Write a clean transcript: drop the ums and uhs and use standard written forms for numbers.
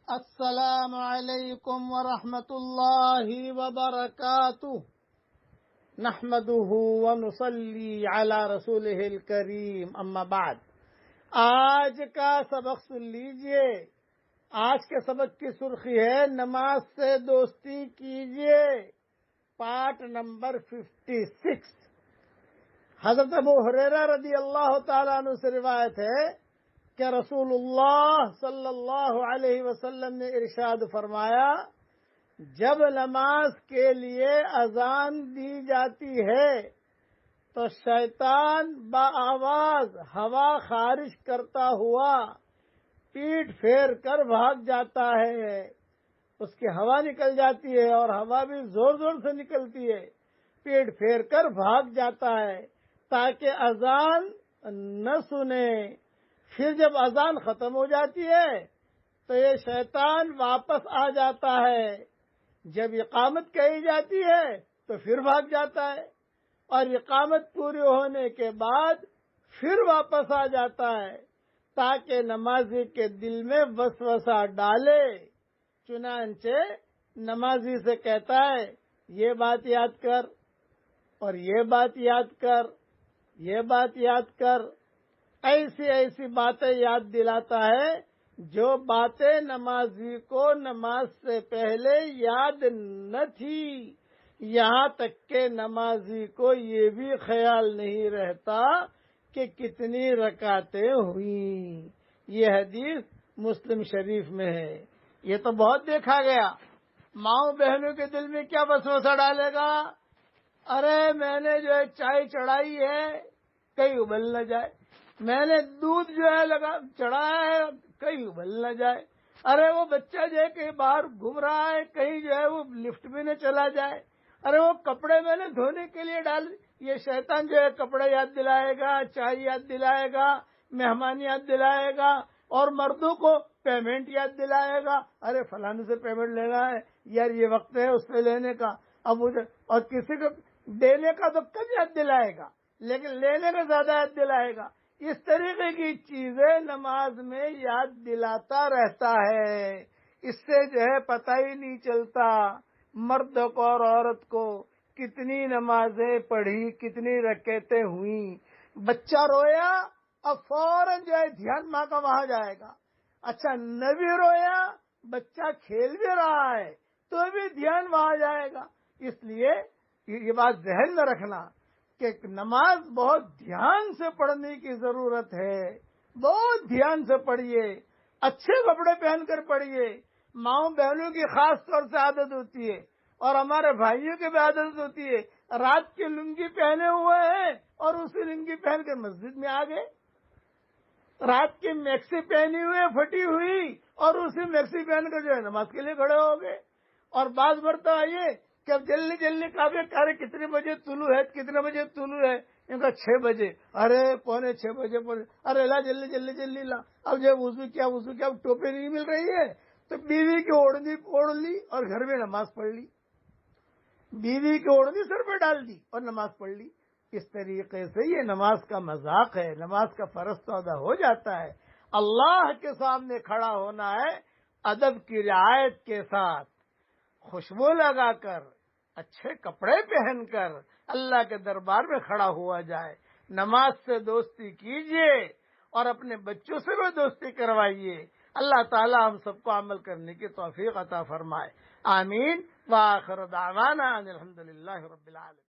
السلام علیکم ورحمۃ اللہ وبرکاتہ نحمده ونصلی علی رسولہ الکریم اما بعد۔ آج کا سبق سن لیجئے۔ آج کے سبق کی سرخی ہے نماز سے دوستی کیجئے، پارٹ نمبر 56۔ حضرت ابو ہریرہ رضی اللہ تعالیٰ عنہ سے روایت ہے کہ رسول اللہ صلی اللہ علیہ وسلم نے ارشاد فرمایا، جب نماز کے لیے اذان دی جاتی ہے تو شیطان بآواز ہوا خارج کرتا ہوا پیٹھ پھیر کر بھاگ جاتا ہے۔ اس کی ہوا نکل جاتی ہے اور ہوا بھی زور زور سے نکلتی ہے، پیٹھ پھیر کر بھاگ جاتا ہے تاکہ اذان نہ سنے۔ پھر جب اذان ختم ہو جاتی ہے تو یہ شیطان واپس آ جاتا ہے۔ جب اقامت کہی جاتی ہے تو پھر بھاگ جاتا ہے، اور اقامت پوری ہونے کے بعد پھر واپس آ جاتا ہے تاکہ نمازی کے دل میں وسوسہ ڈالے۔ چنانچہ نمازی سے کہتا ہے، یہ بات یاد کر اور یہ بات یاد کر، یہ بات یاد کر۔ ایسی ایسی باتیں یاد دلاتا ہے جو باتیں نمازی کو نماز سے پہلے یاد نہ تھی، یہاں تک کہ نمازی کو یہ بھی خیال نہیں رہتا کہ کتنی رکعتیں ہوئیں۔ یہ حدیث مسلم شریف میں ہے۔ یہ تو بہت دیکھا گیا، ماؤں بہنوں کے دل میں کیا وسوسہ ڈالے گا، ارے میں نے جو ہے چائے چڑھائی ہے کہیں ابل نہ جائے، میں نے دودھ جو ہے چڑھایا ہے کہیں ابل نہ جائے، ارے وہ بچہ جو ہے کہیں باہر گھوم رہا ہے کہیں جو ہے وہ لفٹ بھی نہ چلا جائے، ارے وہ کپڑے میں نے دھونے کے لیے ڈال۔ یہ شیطان جو ہے کپڑے یاد دلائے گا، چائے یاد دلائے گا، مہمان یاد دلائے گا، اور مردوں کو پیمنٹ یاد دلائے گا، ارے فلانے سے پیمنٹ لینا ہے یار، یہ وقت ہے اس پہ لینے کا، اب اور کسی کو دینے کا تو کم یاد دلائے گا لیکن لینے کا زیادہ یاد دلائے گا۔ اس طریقے کی چیزیں نماز میں یاد دلاتا رہتا ہے۔ اس سے جو ہے پتہ ہی نہیں چلتا مرد کو اور عورت کو کتنی نمازیں پڑھی، کتنی رکعتیں ہوئیں۔ بچہ رویا اب فوراً جو ہے دھیان ماں کا وہاں جائے گا۔ اچھا نبی رویا، بچہ کھیل بھی رہا ہے تو بھی دھیان وہاں جائے گا۔ اس لیے یہ بات ذہن میں رکھنا کہ نماز بہت دھیان سے پڑھنے کی ضرورت ہے، بہت دھیان سے پڑھیے، اچھے کپڑے پہن کر پڑھیے۔ ماؤں بہنوں کی خاص طور سے عادت ہوتی ہے، اور ہمارے بھائیوں کی بھی عادت ہوتی ہے، رات کی لنگی پہنے ہوئے ہیں اور اسی لنگی پہن کر مسجد میں آ گئے، رات کی میکسی پہنی ہوئی پھٹی ہوئی اور اسی میکسی پہن کر جو ہے نماز کے لیے کھڑے ہو گئے۔ اور بعض مرتبہ یہ کہ اب جلدی جلدی کہا کتنے بجے طلوع ہے، کتنے بجے طلوع ہے، ان کا 6 بجے، ارے 6:45 بجے، ارے لا جلدی جلدی جلدی لا، اب جو وضو کیا اب ٹوپی نہیں مل رہی ہے تو بیوی کی اوڑھنی اوڑھ لی اور گھر میں نماز پڑھ لی، بیوی کی اوڑھنی سر پہ ڈال دی اور نماز پڑھ لی۔ اس طریقے سے یہ نماز کا مذاق ہے، نماز کا فرض تو ادا ہو جاتا ہے۔ اللہ کے سامنے کھڑا ہونا ہے ادب کی رعایت کے ساتھ، خوشبو لگا کر، اچھے کپڑے پہن کر اللہ کے دربار میں کھڑا ہوا جائے۔ نماز سے دوستی کیجئے اور اپنے بچوں سے بھی دوستی کروائیے۔ اللہ تعالی ہم سب کو عمل کرنے کی توفیق عطا فرمائے، آمین۔ وآخر دعوانا ان الحمدللہ رب العالمین۔